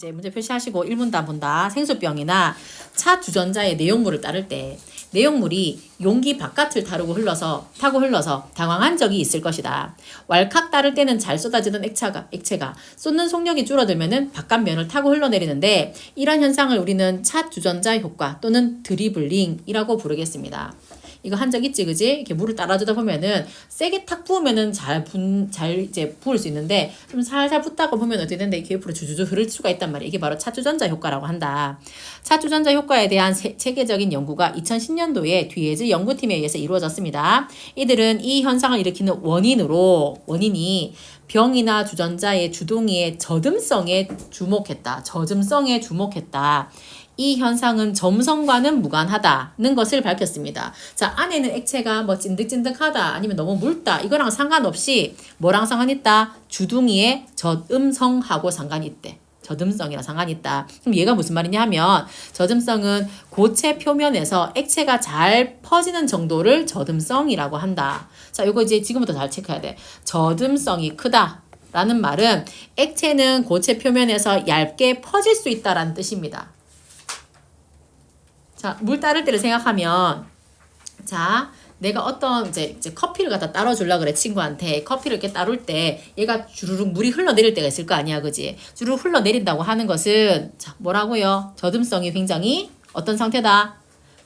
이제 문제 표시하시고 1문단 본다. 생수병이나 차 주전자의 내용물을 따를 때 내용물이 용기 바깥을 타고 흘러서 당황한 적이 있을 것이다. 왈칵 따를 때는 잘 쏟아지던 액체가 쏟는 속력이 줄어들면은 바깥면을 타고 흘러내리는데 이런 현상을 우리는 차 주전자 효과 또는 드리블링이라고 부르겠습니다. 이거 한 적 있지, 그지? 이렇게 물을 따라주다 보면은 세게 탁 부으면은 잘 이제 부을 수 있는데 좀 살살 붓다가 보면 어떻게 되는데 이게 옆으로 주주주 흐를 수가 있단 말이에요. 이게 바로 차주전자 효과라고 한다. 차주전자 효과에 대한 체계적인 연구가 2010년도에 뒤에즈 연구팀에 의해서 이루어졌습니다. 이들은 이 현상을 일으키는 원인이 병이나 주전자의 주동이의 저듬성에 주목했다. 이 현상은 점성과는 무관하다는 것을 밝혔습니다. 자, 안에는 액체가 뭐 찐득찐득하다 아니면 너무 묽다 이거랑 상관없이 뭐랑 상관이 있다? 주둥이의 저음성하고 상관이 있대. 저듬성이랑 상관이 있다. 그럼 얘가 무슨 말이냐 하면 저듬성은 고체 표면에서 액체가 잘 퍼지는 정도를 저듬성이라고 한다. 자, 이거 이제 지금부터 잘 체크해야 돼. 저듬성이 크다 라는 말은 액체는 고체 표면에서 얇게 퍼질 수 있다라는 뜻입니다. 자, 물 따를 때를 생각하면, 자, 내가 어떤 이제 커피를 갖다 따라주려고 그래, 친구한테. 커피를 이렇게 따를 때, 얘가 주르륵 물이 흘러내릴 때가 있을 거 아니야, 그지? 주르륵 흘러내린다고 하는 것은, 자, 뭐라고요? 저듬성이 굉장히 어떤 상태다?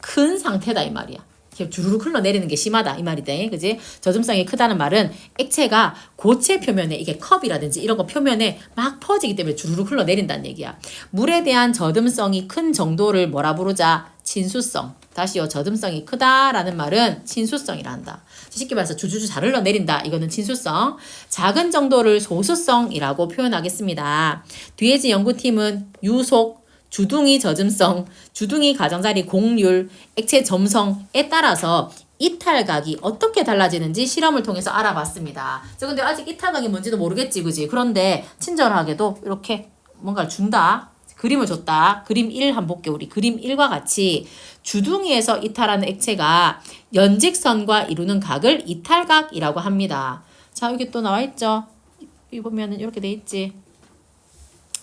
큰 상태다, 이 말이야. 이렇게 주르륵 흘러내리는 게 심하다, 이 말이다, 그지? 저듬성이 크다는 말은 액체가 고체 표면에, 이게 컵이라든지 이런 거 표면에 막 퍼지기 때문에 주르륵 흘러내린다는 얘기야. 물에 대한 저듬성이 큰 정도를 뭐라 부르자? 친수성. 다시요. 저듬성이 크다라는 말은 친수성이라 한다. 쉽게 말해서 주주주 잘 흘러내린다. 이거는 친수성. 작은 정도를 소수성이라고 표현하겠습니다. 뒤에지 연구팀은 유속, 주둥이 저듬성, 주둥이 가장자리 공률, 액체 점성에 따라서 이탈각이 어떻게 달라지는지 실험을 통해서 알아봤습니다. 자, 근데 아직 이탈각이 뭔지도 모르겠지, 그지? 그런데 친절하게도 이렇게 뭔가를 준다. 그림을 줬다. 그림 1 한번 볼게요. 우리 그림 1과 같이 주둥이에서 이탈하는 액체가 연직선과 이루는 각을 이탈각이라고 합니다. 자, 여기 또 나와 있죠. 여기 보면은 이렇게 돼 있지.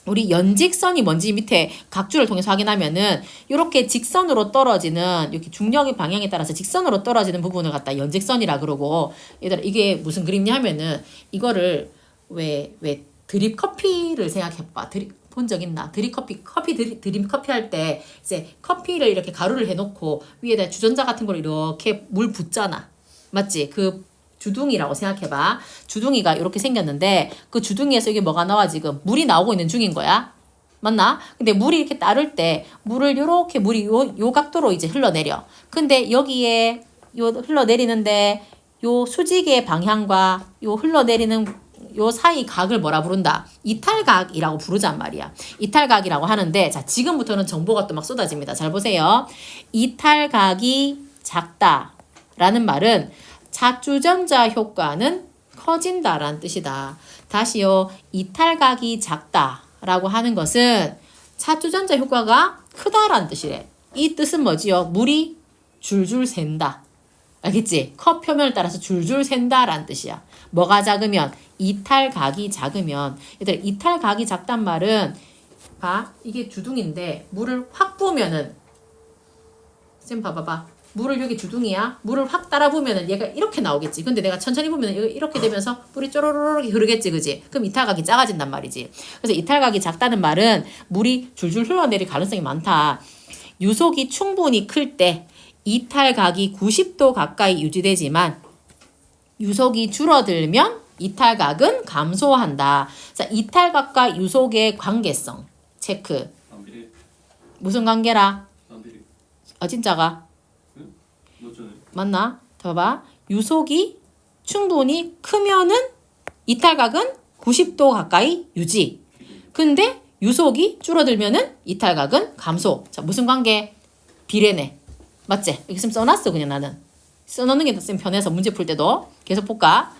우리 연직선이 뭔지 밑에 각주를 통해서 확인하면은 이렇게 직선으로 떨어지는 이렇게 중력의 방향에 따라서 직선으로 떨어지는 부분을 갖다 연직선이라 그러고 얘들아 이게 무슨 그림이냐 하면은 이거를 왜 드립 커피를 생각해봐. 본 적 있나? 드립 커피 할 때 이제 커피를 이렇게 가루를 해놓고 위에다 주전자 같은 걸 이렇게 물 붓잖아. 맞지? 그 주둥이라고 생각해봐. 주둥이가 이렇게 생겼는데 그 주둥이에서 이게 뭐가 나와 지금? 물이 나오고 있는 중인 거야. 맞나? 근데 물이 이렇게 따를 때 물을 요렇게 물이 요 각도로 이제 흘러내려. 근데 여기에 요 흘러내리는데 요 수직의 방향과 요 흘러내리는 요 사이 각을 뭐라 부른다? 이탈각이라고 부르잔 말이야. 이탈각이라고 하는데 자 지금부터는 정보가 또 막 쏟아집니다. 잘 보세요. 이탈각이 작다라는 말은 차주전자 효과는 커진다라는 뜻이다. 다시요. 이탈각이 작다라고 하는 것은 차주전자 효과가 크다라는 뜻이래. 이 뜻은 뭐지요? 물이 줄줄 샌다. 알겠지? 컵 표면을 따라서 줄줄 샌다라는 뜻이야. 뭐가 작으면? 이탈각이 작으면. 얘들 이탈각이 작단 말은 봐. 이게 주둥인데 물을 확 부으면은 쌤 봐봐봐. 물을 여기 주둥이야. 물을 확 따라 부으면은 얘가 이렇게 나오겠지. 근데 내가 천천히 보면은 이렇게 되면서 물이 쪼로로로 흐르겠지. 그지? 그럼 이탈각이 작아진단 말이지. 그래서 이탈각이 작다는 말은 물이 줄줄 흘러내릴 가능성이 많다. 유속이 충분히 클 때 이탈각이 90도 가까이 유지되지만 유속이 줄어들면 이탈각은 감소한다. 자, 이탈각과 유속의 관계성 체크. 무슨 관계라? 진짜가? 맞나? 봐봐. 유속이 충분히 크면은 이탈각은 90도 가까이 유지. 근데 유속이 줄어들면은 이탈각은 감소. 자, 무슨 관계? 비례네. 맞지? 여기 있으면 써놨어 그냥 나는. 써놓는 게 쌤 편해서 문제 풀 때도. 계속 볼까?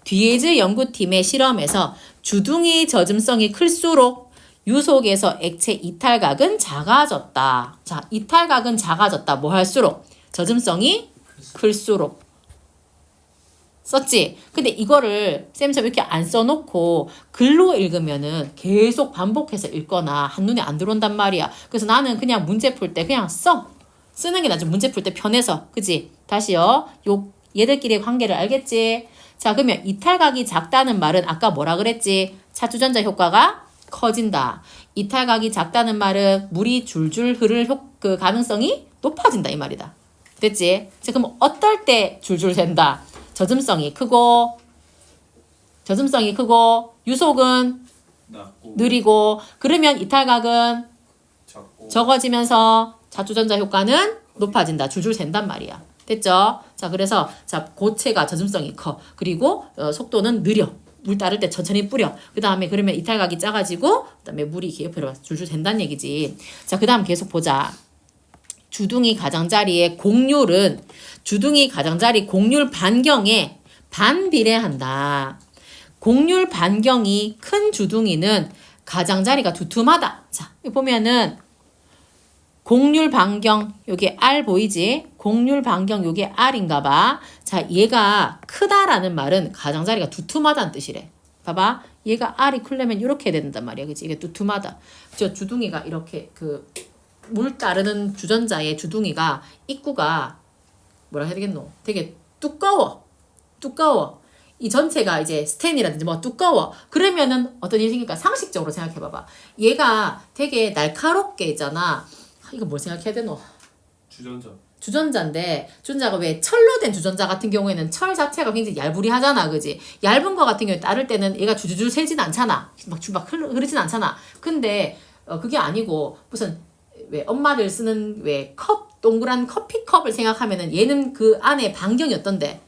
뒤에즈 연구팀의 실험에서 주둥이 저점성이 클수록 유속에서 액체 이탈각은 작아졌다. 자, 이탈각은 작아졌다. 뭐 할수록? 저점성이 클수록. 썼지? 근데 이거를 쌤처럼 이렇게 안 써놓고 글로 읽으면은 계속 반복해서 읽거나 한눈에 안 들어온단 말이야. 그래서 나는 그냥 문제 풀 때 그냥 쓰는 게 낫지. 문제 풀 때 편해서. 그치? 다시요. 얘들끼리의 관계를 알겠지? 자, 그러면 이탈각이 작다는 말은 아까 뭐라 그랬지? 차주전자 효과가 커진다. 이탈각이 작다는 말은 물이 줄줄 흐를 그 가능성이 높아진다 이 말이다. 됐지? 자, 그럼 어떨 때 줄줄 샌다? 젖음성이 크고 유속은 낮고 느리고 그러면 이탈각은 작고 적어지면서 차주전자 효과는 높아진다. 줄줄 샌단 말이야. 됐죠? 자, 그래서 자 고체가 젖음성이 커. 그리고 속도는 느려. 물 따를 때 천천히 뿌려. 그 다음에 그러면 이탈각이 작아지고 그 다음에 물이 이렇게 옆으로 줄줄 샌다는 얘기지. 자, 그 다음 계속 보자. 주둥이 가장자리의 곡률은 주둥이 가장자리 곡률 반경에 반비례한다. 곡률 반경이 큰 주둥이는 가장자리가 두툼하다. 자, 여기 보면은 곡률 반경 요게 R 보이지? 곡률 반경 요게 R인가 봐. 자, 얘가 크다라는 말은 가장자리가 두툼하다는 뜻이래. 봐봐. 얘가 R이 크려면 이렇게 된단 말이야. 그치? 이게 두툼하다. 저 주둥이가 이렇게 물 따르는 주전자의 주둥이가 입구가 뭐라 해야 되겠노? 되게 두꺼워. 이 전체가 이제 스텐이라든지 뭐 두꺼워. 그러면은 어떤 일이 생길까? 상식적으로 생각해 봐봐. 얘가 되게 날카롭게 있잖아. 이거 뭘 생각해야 되노? 주전자인데 주전자가 왜 철로 된 주전자 같은 경우에는 철 자체가 굉장히 얄부리하잖아. 그지? 얇은 거 같은 경우에 따를 때는 얘가 주주줄 새진 않잖아. 막 흐르진 않잖아. 근데 그게 아니고 무슨 왜 엄마들 쓰는 왜 동그란 커피컵을 생각하면은 얘는 그 안에 반경이 어떤데?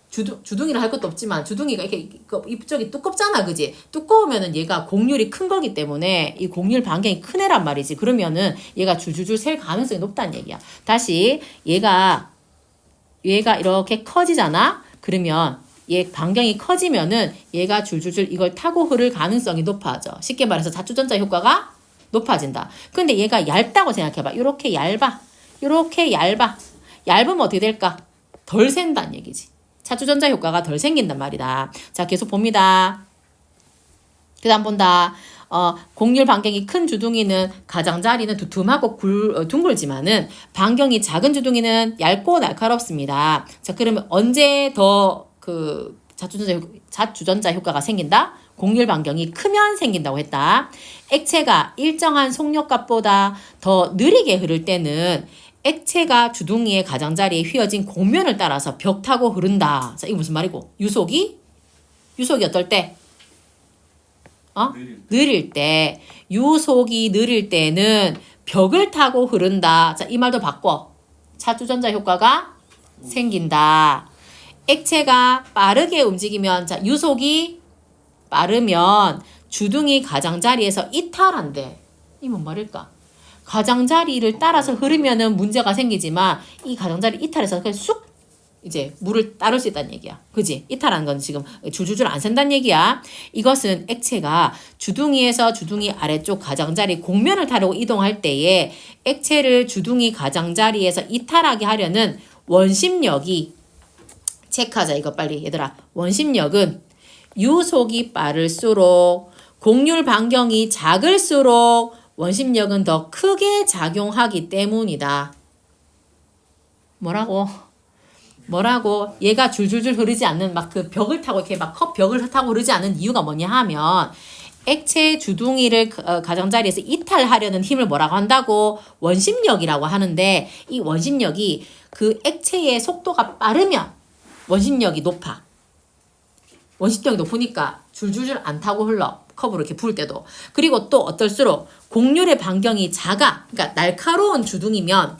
주둥이를 할 것도 없지만 주둥이가 이렇게 이쪽이 두껍잖아. 그지? 두꺼우면은 얘가 곡률이 큰 거기 때문에 이 곡률 반경이 큰 애란 말이지. 그러면은 얘가 줄줄줄 셀 가능성이 높다는 얘기야. 다시 얘가 이렇게 커지잖아. 그러면 얘 반경이 커지면은 얘가 줄줄줄 이걸 타고 흐를 가능성이 높아져. 쉽게 말해서 자주전자 효과가 높아진다. 근데 얘가 얇다고 생각해봐. 이렇게 얇아. 얇으면 어떻게 될까? 덜 샌다는 얘기지. 차주전자 효과가 덜 생긴단 말이다. 자, 계속 봅니다. 그 다음 본다. 곡률 반경이 큰 주둥이는 가장자리는 두툼하고 둥글지만은 반경이 작은 주둥이는 얇고 날카롭습니다. 자, 그러면 언제 더 자주전자 효과가 생긴다? 곡률 반경이 크면 생긴다고 했다. 액체가 일정한 속력값보다 더 느리게 흐를 때는 액체가 주둥이의 가장자리에 휘어진 곡면을 따라서 벽 타고 흐른다. 자, 이거 무슨 말이고? 유속이 어떨 때? 느릴 때. 유속이 느릴 때는 벽을 타고 흐른다. 자, 이 말도 바꿔. 차주전자 효과가 생긴다. 액체가 빠르게 움직이면, 자, 유속이 빠르면 주둥이 가장자리에서 이탈한대. 이 뭔 말일까? 가장자리를 따라서 흐르면은 문제가 생기지만 이 가장자리 이탈해서 그냥 쑥 이제 물을 따를 수 있다는 얘기야. 그지? 이탈하는 건 지금 줄줄줄 안 샌다는 얘기야. 이것은 액체가 주둥이에서 주둥이 아래쪽 가장자리 곡면을 타려고 이동할 때에 액체를 주둥이 가장자리에서 이탈하게 하려는 원심력이 체크하자. 이거 빨리 얘들아. 원심력은 유속이 빠를수록 곡률 반경이 작을수록 원심력은 더 크게 작용하기 때문이다. 뭐라고? 얘가 줄줄줄 흐르지 않는 막 그 벽을 타고 이렇게 막 컵 벽을 타고 흐르지 않는 이유가 뭐냐 하면 액체 주둥이를 가장자리에서 이탈하려는 힘을 뭐라고 한다고? 원심력이라고 하는데 이 원심력이 그 액체의 속도가 빠르면 원심력이 높아. 원심력이 높으니까 줄줄줄 안 타고 흘러. 컵으로 이렇게 부을 때도. 그리고 또 어떨수록 곡률의 반경이 작아. 그러니까 날카로운 주둥이면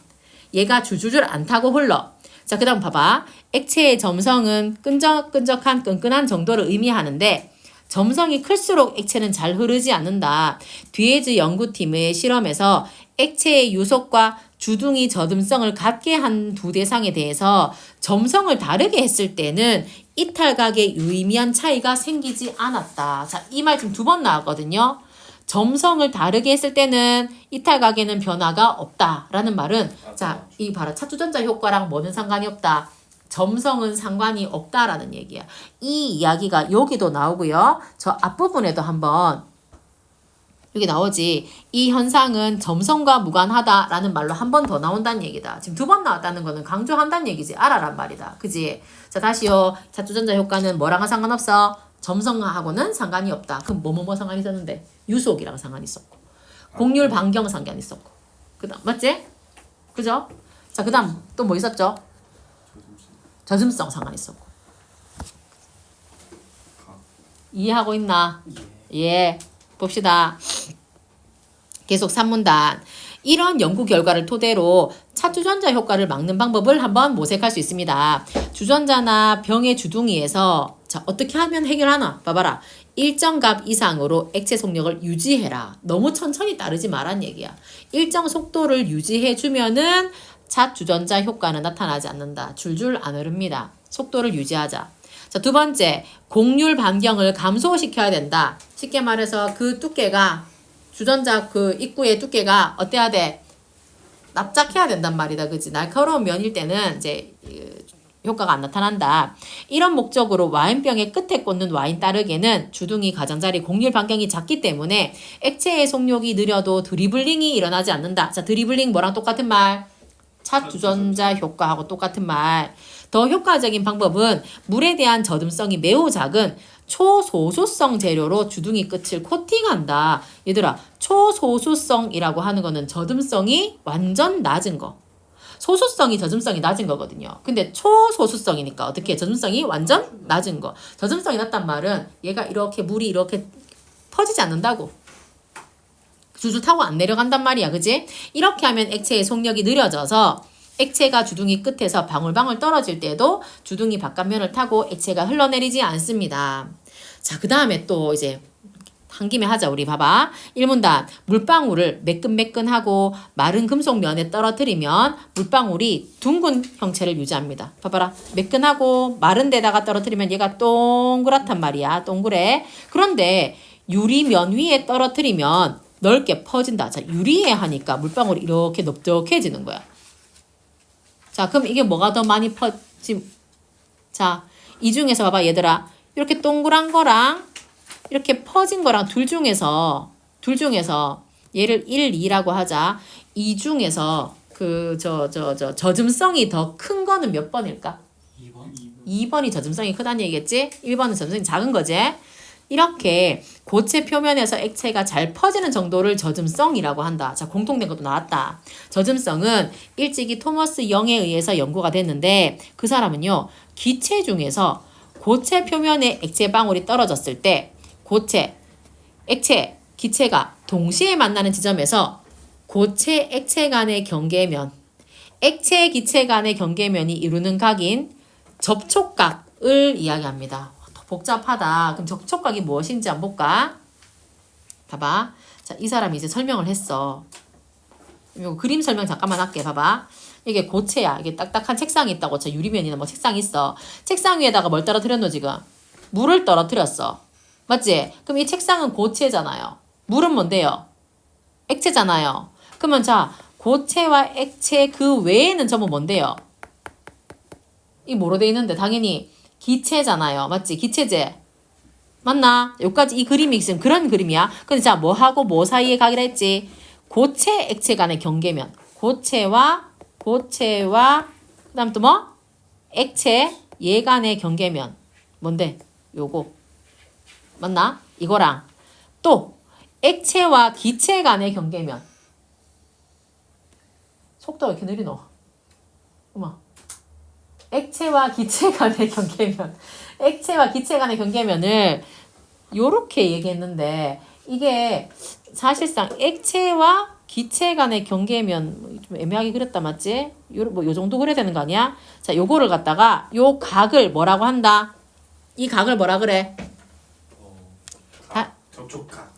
얘가 줄줄줄 안 타고 흘러. 자, 그 다음 봐봐. 액체의 점성은 끈적끈적한 끈끈한 정도를 의미하는데 점성이 클수록 액체는 잘 흐르지 않는다. 뒤에즈 연구팀의 실험에서 액체의 유속과 주둥이 저듬성을 같게 한 두 대상에 대해서 점성을 다르게 했을 때는 이탈각에 유의미한 차이가 생기지 않았다. 자, 이 말 지금 2번 나왔거든요. 점성을 다르게 했을 때는 이탈각에는 변화가 없다라는 말은 자, 이 봐라. 차주전자 효과랑 뭐는 상관이 없다. 점성은 상관이 없다라는 얘기야. 이 이야기가 여기도 나오고요. 저 앞부분에도 한번 여기 나오지. 이 현상은 점성과 무관하다라는 말로 한 번 더 나온다는 얘기다. 지금 두 번 나왔다는 거는 강조한다는 얘기지. 알아란 말이다. 그지? 자, 다시요. 차주전자 효과는 뭐랑은 상관없어? 점성하고는 상관이 없다. 그럼 뭐뭐뭐 상관이 있었는데? 유속이랑 상관이 있었고. 곡률 반경 상관이 있었고. 그 다음, 맞지? 그죠? 자, 그 다음 또 뭐 있었죠? 저즘성 상관이 있었고. 이해하고 있나? 예. 봅시다. 계속 3문단. 이런 연구 결과를 토대로 차주전자 효과를 막는 방법을 한번 모색할 수 있습니다. 주전자나 병의 주둥이에서 자, 어떻게 하면 해결하나? 봐봐라. 일정 값 이상으로 액체 속력을 유지해라. 너무 천천히 따르지 말란 얘기야. 일정 속도를 유지해주면은 차주전자 효과는 나타나지 않는다. 줄줄 안 흐릅니다. 속도를 유지하자. 자, 두 번째, 곡률 반경을 감소시켜야 된다. 쉽게 말해서 그 두께가 주전자 그 입구의 두께가 어때야 돼? 납작해야 된단 말이다. 그치? 날카로운 면일 때는 이제 효과가 안 나타난다. 이런 목적으로 와인병의 끝에 꽂는 와인 따르개는 주둥이 가장자리 곡률 반경이 작기 때문에 액체의 속력이 느려도 드리블링이 일어나지 않는다. 자, 드리블링 뭐랑 똑같은 말? 차주전자 효과하고 똑같은 말. 더 효과적인 방법은 물에 대한 저듬성이 매우 작은 초소수성 재료로 주둥이 끝을 코팅한다. 얘들아, 초소수성이라고 하는 거는 저듬성이 완전 낮은 거. 소수성이 저점성이 낮은 거거든요. 근데 초소수성이니까 어떻게 저점성이 완전 낮은 거. 저점성이 낮단 말은 얘가 이렇게 물이 이렇게 퍼지지 않는다고. 줄줄 타고 안 내려간단 말이야. 그지? 이렇게 하면 액체의 속력이 느려져서 액체가 주둥이 끝에서 방울방울 떨어질 때도 주둥이 바깥면을 타고 액체가 흘러내리지 않습니다. 자, 그 다음에 또 이제 한 김에 하자. 우리 봐봐. 1문단. 물방울을 매끈매끈하고 마른 금속면에 떨어뜨리면 물방울이 둥근 형체를 유지합니다. 봐봐라. 매끈하고 마른 데다가 떨어뜨리면 얘가 동그랗단 말이야. 동그래. 그런데 유리면 위에 떨어뜨리면 넓게 퍼진다. 자, 유리에 하니까 물방울이 이렇게 넓적해지는 거야. 자, 그럼 이게 뭐가 더 많이 퍼짐? 자, 이 중에서 봐봐, 얘들아. 이렇게 동그란 거랑 이렇게 퍼진 거랑 둘 중에서 얘를 1, 2라고 하자. 이 중에서 저점성이 더 큰 거는 몇 번일까? 2번이 저점성이 크다는 얘기겠지? 1번은 저점성이 작은 거지? 이렇게 고체 표면에서 액체가 잘 퍼지는 정도를 저점성이라고 한다. 자, 공통된 것도 나왔다. 저점성은 일찍이 토머스 영에 의해서 연구가 됐는데 그 사람은요. 기체 중에서 고체 표면에 액체 방울이 떨어졌을 때 고체, 액체, 기체가 동시에 만나는 지점에서 고체, 액체 간의 경계면, 액체, 기체 간의 경계면이 이루는 각인 접촉각을 이야기합니다. 복잡하다. 그럼 접촉각이 무엇인지 한번 볼까? 봐봐. 자, 이 사람이 이제 설명을 했어. 요 그림 설명 잠깐만 할게. 봐봐. 이게 고체야. 이게 딱딱한 책상이 있다고. 자, 유리면이나 뭐 책상이 있어. 책상 위에다가 뭘 떨어뜨렸노, 지금? 물을 떨어뜨렸어. 맞지? 그럼 이 책상은 고체잖아요. 물은 뭔데요? 액체잖아요. 그러면 자, 고체와 액체 그 외에는 전부 뭔데요? 이 뭐로 돼 있는데? 당연히 기체잖아요. 맞지? 기체제. 맞나? 여기까지 이 그림이 있으면 그런 그림이야. 근데 자, 뭐하고 뭐 사이에 각이라 했지? 고체, 액체 간의 경계면. 고체와 그 다음 또 뭐? 액체, 얘 간의 경계면. 뭔데? 요거. 맞나? 이거랑 또 액체와 기체 간의 경계면. 속도가 이렇게 느리노? 어머. 액체와 기체 간의 경계면. 액체와 기체 간의 경계면을 요렇게 얘기했는데 이게 사실상 액체와 기체 간의 경계면 좀 애매하게 그렸다. 맞지? 요 정도 그려야 되는 거 아니야? 자, 요거를 갖다가 요 각을 뭐라고 한다? 이 각을 뭐라 그래?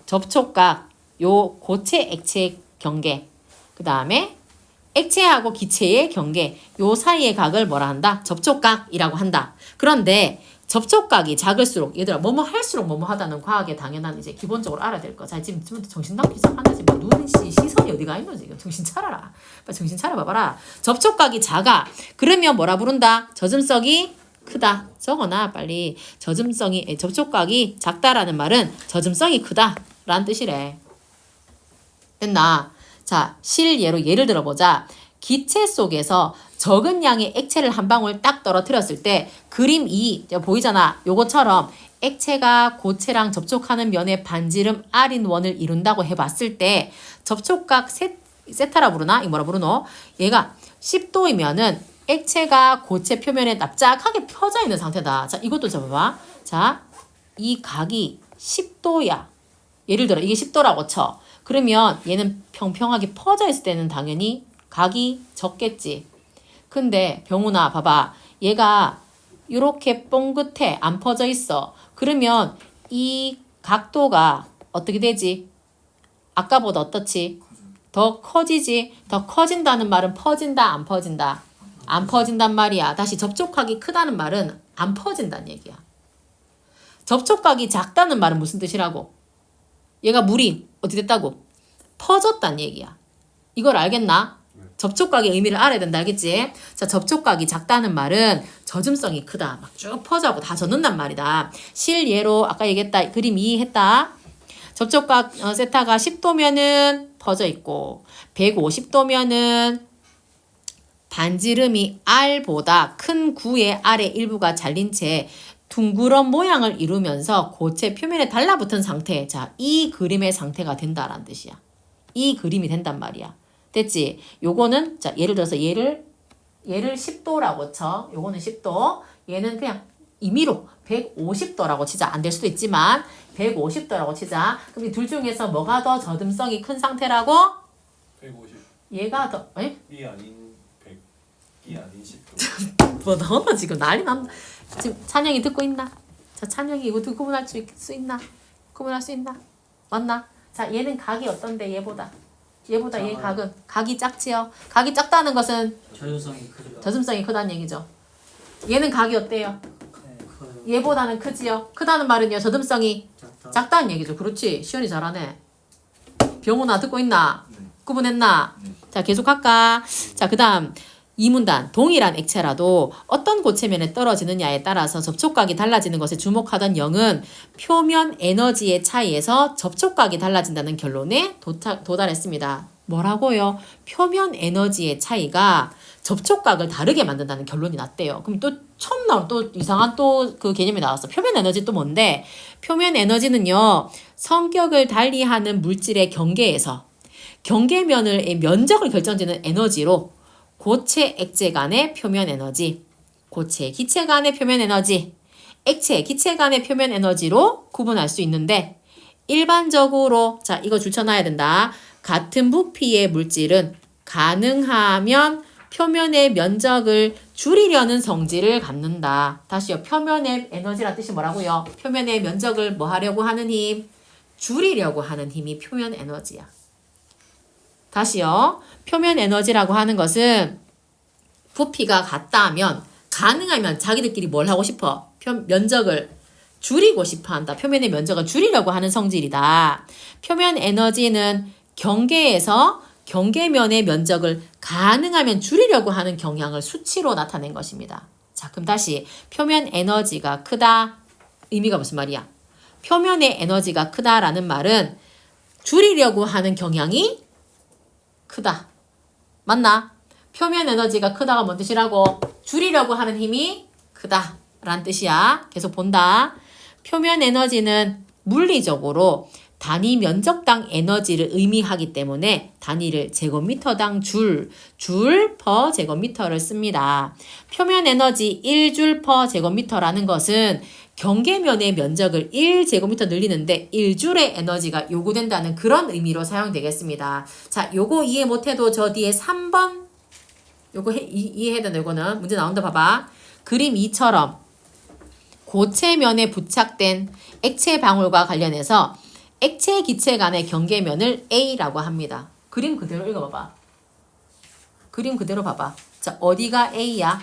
접촉각. 요 고체 액체 경계. 그 다음에 액체하고 기체의 경계. 요 사이의 각을 뭐라 한다? 접촉각이라고 한다. 그런데 접촉각이 작을수록 얘들아 뭐뭐 할수록 뭐뭐 하다는 과학의 당연한 이제 기본적으로 알아야 될 거. 자, 지금 정신 나기 시작한다. 지금 눈 시선이 어디가 있노 지금. 정신 차려라. 빨리 정신 차려봐봐라. 접촉각이 작아. 그러면 뭐라 부른다? 젖음성이 크다. 적어놔 빨리. 접촉각이 작다라는 말은 젖음성이 크다 라는 뜻이래. 됐나? 자, 실예로 예를 들어보자. 기체 속에서 적은 양의 액체를 한 방울 딱 떨어뜨렸을 때 그림 2 보이잖아. 요거처럼 액체가 고체랑 접촉하는 면의 반지름 R인 원을 이룬다고 해봤을 때 접촉각 세타라 부르나? 이거 뭐라 부르노? 얘가 10도이면은 액체가 고체 표면에 납작하게 펴져 있는 상태다. 자, 이것도 잡아봐. 자, 이 각이 10도야. 예를 들어 이게 10도라고 쳐. 그러면 얘는 평평하게 퍼져 있을 때는 당연히 각이 적겠지. 근데 병훈아 봐봐. 얘가 이렇게 뻥긋해 안 퍼져 있어. 그러면 이 각도가 어떻게 되지? 아까보다 어떻지? 더 커지지? 더 커진다는 말은 퍼진다 안 퍼진다? 안 퍼진단 말이야. 다시 접촉각이 크다는 말은 안 퍼진다는 얘기야. 접촉각이 작다는 말은 무슨 뜻이라고? 얘가 물이 어떻게 됐다고? 퍼졌다는 얘기야. 이걸 알겠나? 접촉각의 의미를 알아야 된다 알겠지? 자, 접촉각이 작다는 말은 젖음성이 크다. 막 쭉 퍼져하고 다 젖는단 말이다. 실예로 아까 얘기했다. 그림 2 했다. 접촉각 세타가 10도면은 퍼져 있고 150도면은 반지름이 R보다 큰 구의 R의 일부가 잘린 채 둥그런 모양을 이루면서 고체 표면에 달라붙은 상태. 자, 이 그림의 상태가 된다라는 뜻이야. 이 그림이 된단 말이야. 됐지? 요거는 자, 예를 들어서 얘를 10도라고 쳐. 요거는 10도. 얘는 그냥 임의로 150도라고 치자. 안 될 수도 있지만 150도라고 치자. 그럼 이 둘 중에서 뭐가 더 젖음성이 큰 상태라고? 150. 얘가 더 에? 이 아닌 100. 이 아닌 10도. 뭐 너 지금 난리 난다. 지금 찬영이 듣고 있나? 자, 찬영이 이거 듣고 구분할 수 있나? 구분할 수 있나? 맞나? 자, 얘는 각이 어떤데 얘보다 얘 각이 작지요. 각이 작다는 것은 저효성이 크죠. 젖음성이 크다는 얘기죠. 얘는 각이 어때요? 네, 커요. 얘보다는 크지요. 크다는 말은요. 젖음성이 작다. 작다는 얘기죠. 그렇지. 시연이 잘하네. 병훈아 듣고 있나? 네. 구분했나? 네. 자, 계속할까? 자, 그 다음 이문단. 동일한 액체라도 어떤 고체면에 떨어지느냐에 따라서 접촉각이 달라지는 것에 주목하던 영은 표면 에너지의 차이에서 접촉각이 달라진다는 결론에 도달했습니다. 뭐라고요? 표면 에너지의 차이가 접촉각을 다르게 만든다는 결론이 났대요. 그럼 또 처음 나온 또 이상한 또 그 개념이 나왔어. 표면 에너지 또 뭔데? 표면 에너지는요. 성격을 달리하는 물질의 경계에서 경계면의 면적을 결정짓는 에너지로 고체, 액체 간의 표면 에너지, 고체, 기체 간의 표면 에너지, 액체, 기체 간의 표면 에너지로 구분할 수 있는데 일반적으로 자 이거 줄쳐놔야 된다. 같은 부피의 물질은 가능하면 표면의 면적을 줄이려는 성질을 갖는다. 다시요. 표면의 에너지란 뜻이 뭐라고요? 표면의 면적을 뭐 하려고 하는 힘? 줄이려고 하는 힘이 표면 에너지야. 다시요. 표면 에너지라고 하는 것은 부피가 같다면 가능하면 자기들끼리 뭘 하고 싶어? 면적을 줄이고 싶어 한다. 표면의 면적을 줄이려고 하는 성질이다. 표면 에너지는 경계에서 경계면의 면적을 가능하면 줄이려고 하는 경향을 수치로 나타낸 것입니다. 자, 그럼 다시 표면 에너지가 크다. 의미가 무슨 말이야? 표면의 에너지가 크다라는 말은 줄이려고 하는 경향이 크다. 맞나? 표면 에너지가 크다가 뭔 뜻이라고? 줄이려고 하는 힘이 크다. 라는 뜻이야. 계속 본다. 표면 에너지는 물리적으로 단위 면적당 에너지를 의미하기 때문에 단위를 제곱미터당 줄 per 제곱미터를 씁니다. 표면 에너지 1줄 per 제곱미터라는 것은 경계면의 면적을 1제곱미터 늘리는데 1줄의 에너지가 요구된다는 그런 의미로 사용되겠습니다. 자, 요거 이해 못해도 저 뒤에 3번 요거 이해해야 된다. 요거는 문제 나온다. 봐봐. 그림 2처럼 고체면에 부착된 액체 방울과 관련해서 액체 기체 간의 경계면을 A라고 합니다. 그림 그대로 읽어봐봐. 그림 그대로 봐봐. 자, 어디가 A야?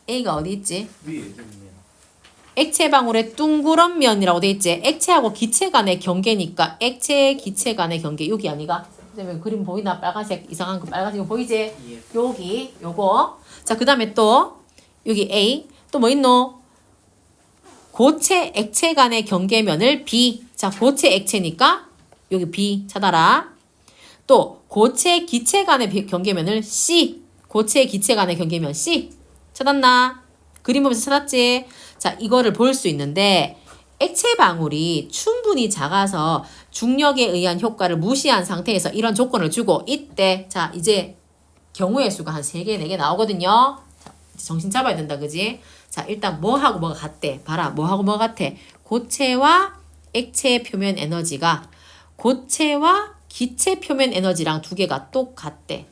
A가 어디 있지? 위에 있네요. 액체 방울의 둥그런 면이라고 돼 있지. 액체하고 기체 간의 경계니까 액체 기체 간의 경계 여기 아니가? 그다음에 그림 보이나? 빨간색 이상한 거 빨간색 이거 보이지? 예. 여기 요거. 자, 그다음에 또 여기 A 또 뭐 있노? 고체 액체 간의 경계면을 B. 자, 고체 액체니까 여기 B 찾아라. 또 고체 기체 간의 경계면을 C. 고체 기체 간의 경계면 C. 찾았나? 그림 보면서 찾았지? 자, 이거를 볼 수 있는데 액체 방울이 충분히 작아서 중력에 의한 효과를 무시한 상태에서 이런 조건을 주고 이때 자, 이제 경우의 수가 한 3개, 4개 나오거든요. 자, 이제 정신 잡아야 된다. 그지? 자, 일단 뭐하고 뭐가 같대? 봐라. 뭐하고 뭐가 같아? 고체와 액체 표면 에너지가 고체와 기체 표면 에너지랑 두 개가 똑같대.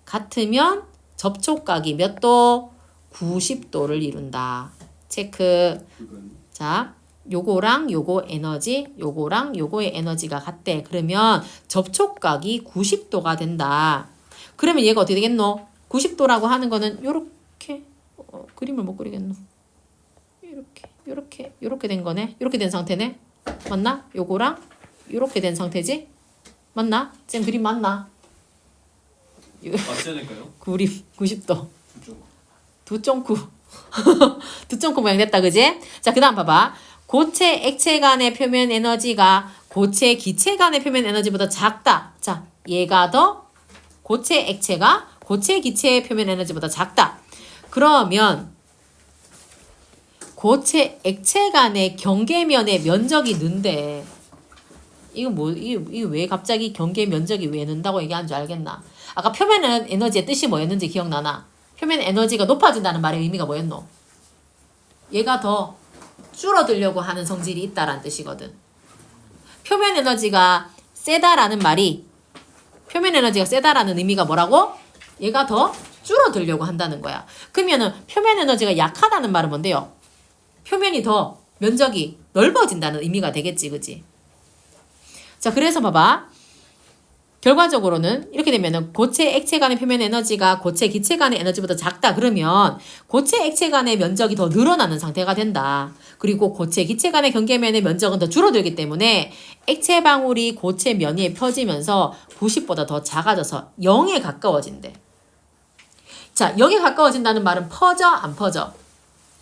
같으면 접촉각이 몇 도? 90도를 이룬다. 체크. 그건 자, 요거랑 요거 에너지, 요거랑 요거의 에너지가 같대. 그러면 접촉각이 90도가 된다. 그러면 얘가 어떻게 되겠노? 90도라고 하는 거는 요렇게 그림을 못 그리겠노. 요렇게 된 거네. 요렇게 된 상태네. 맞나? 요거랑 요렇게 된 상태지? 맞나? 쌤 그림 맞나? 맞지 않을까요? 그림 90도. 2.9. 2.9. 2.9 모양 됐다. 그지? 자, 그 다음 봐봐. 고체 액체 간의 표면 에너지가 고체 기체 간의 표면 에너지보다 작다. 자, 얘가 더 고체 액체가 고체 기체의 표면 에너지보다 작다. 그러면 고체 액체 간의 경계면의 면적이 는데 이거 왜 갑자기 경계 면적이 왜 는다고 얘기하는 줄 알겠나? 아까 표면 에너지의 뜻이 뭐였는지 기억나나? 표면 에너지가 높아진다는 말의 의미가 뭐였노? 얘가 더 줄어들려고 하는 성질이 있다라는 뜻이거든. 표면 에너지가 세다라는 말이 표면 에너지가 세다라는 의미가 뭐라고? 얘가 더 줄어들려고 한다는 거야. 그러면은 표면 에너지가 약하다는 말은 뭔데요? 표면이 더 면적이 넓어진다는 의미가 되겠지, 그지? 자, 그래서 봐봐. 결과적으로는 이렇게 되면은 고체 액체 간의 표면 에너지가 고체 기체 간의 에너지보다 작다. 그러면 고체 액체 간의 면적이 더 늘어나는 상태가 된다. 그리고 고체 기체 간의 경계면의 면적은 더 줄어들기 때문에 액체 방울이 고체 면 위에 펴지면서 90보다 더 작아져서 0에 가까워진대. 자, 0에 가까워진다는 말은 퍼져 안 퍼져?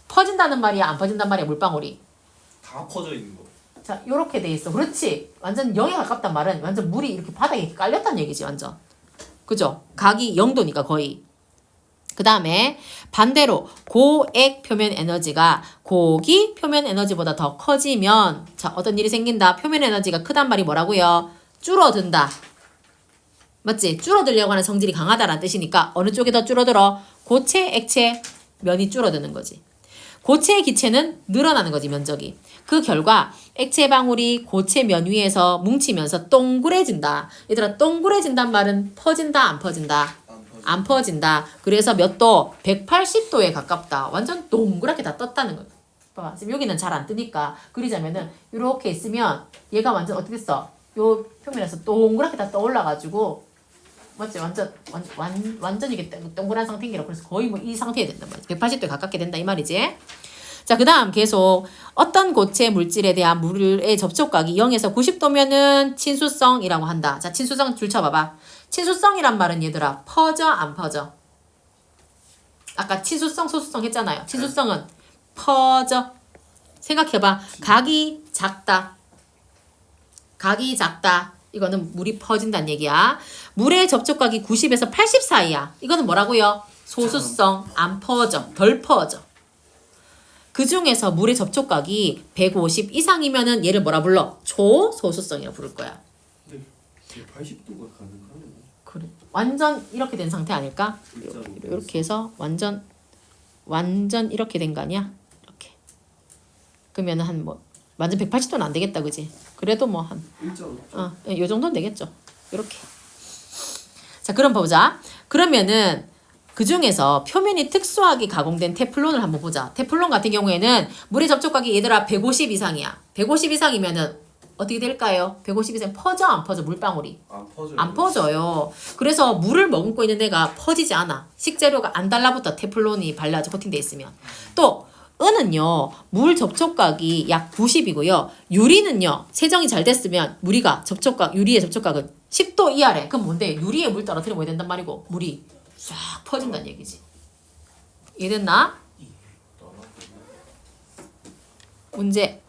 퍼진다는 말이야 안 퍼진다는 말이야 물방울이? 다 퍼져 있는 거. 자, 요렇게 돼 있어. 그렇지. 완전 0에 가깝단 말은 완전 물이 이렇게 바닥에 깔렸다는 얘기지, 완전. 그죠? 각이 0도니까 거의. 그 다음에 반대로 고액 표면 에너지가 고기 표면 에너지보다 더 커지면 자, 어떤 일이 생긴다. 표면 에너지가 크단 말이 뭐라고요? 줄어든다. 맞지? 줄어들려고 하는 성질이 강하다라는 뜻이니까 어느 쪽이 더 줄어들어? 고체, 액체, 면이 줄어드는 거지. 고체 기체는 늘어나는 거지, 면적이. 그 결과 액체 방울이 고체 면 위에서 뭉치면서 동그래진다. 얘들아, 동그래진단 말은 퍼진다, 안 퍼진다? 안 퍼진다. 그래서 몇 도? 180도에 가깝다. 완전 동그랗게 다 떴다는 거야. 봐봐. 지금 여기는 잘 안 뜨니까 그리자면은 이렇게 있으면 얘가 완전 어떻게 됐어? 요 표면에서 동그랗게 다 떠올라가지고 맞지? 완전 이게 동그란 상태인 게라. 그래서 거의 뭐 이 상태에 된단 말이지. 180도에 가깝게 된다 이 말이지. 자, 그 다음 계속 어떤 고체 물질에 대한 물의 접촉각이 0에서 90도면은 친수성이라고 한다. 자, 친수성 줄 쳐봐봐. 친수성이란 말은 얘들아 퍼져 안 퍼져? 아까 친수성 소수성 했잖아요. 친수성은 퍼져. 생각해봐. 각이 작다. 각이 작다. 이거는 물이 퍼진다는 얘기야. 물의 접촉각이 90에서 80 사이야. 이거는 뭐라고요? 소수성. 안 퍼져. 덜 퍼져. 그 중에서 물의 접촉각이 150 이상이면은 얘를 뭐라 불러? 초소수성이라 부를 거야. 근데 180도가 가능하네. 그래. 완전 이렇게 된 상태 아닐까? 진짜로. 이렇게 해서 완전 이렇게 된 거 아니야? 이렇게. 그러면은 한 뭐 완전 180도는 안 되겠다, 그지? 그래도 뭐 한 1.5. 요 정도는 되겠죠. 이렇게. 자, 그럼 보자. 그러면은 그 중에서 표면이 특수하게 가공된 테플론을 한번 보자. 테플론 같은 경우에는 물의 접촉각이 얘들아 150 이상이야. 150 이상이면은 어떻게 될까요? 150 이상 퍼져 안 퍼져 물방울이? 안 퍼져요. 안 퍼져요. 그래서 물을 머금고 있는 애가 퍼지지 않아. 식재료가 안 달라붙어 테플론이 발라져 코팅돼 있으면. 또 은은요 물 접촉각이 약 90이고요. 유리는요 세정이 잘 됐으면 유리의 접촉각은 10도 이하래. 그럼 뭔데? 유리에 물 떨어뜨리면 뭐 된단 말이고 물이 쫙 퍼진다는 얘기지. 이해됐나? 문제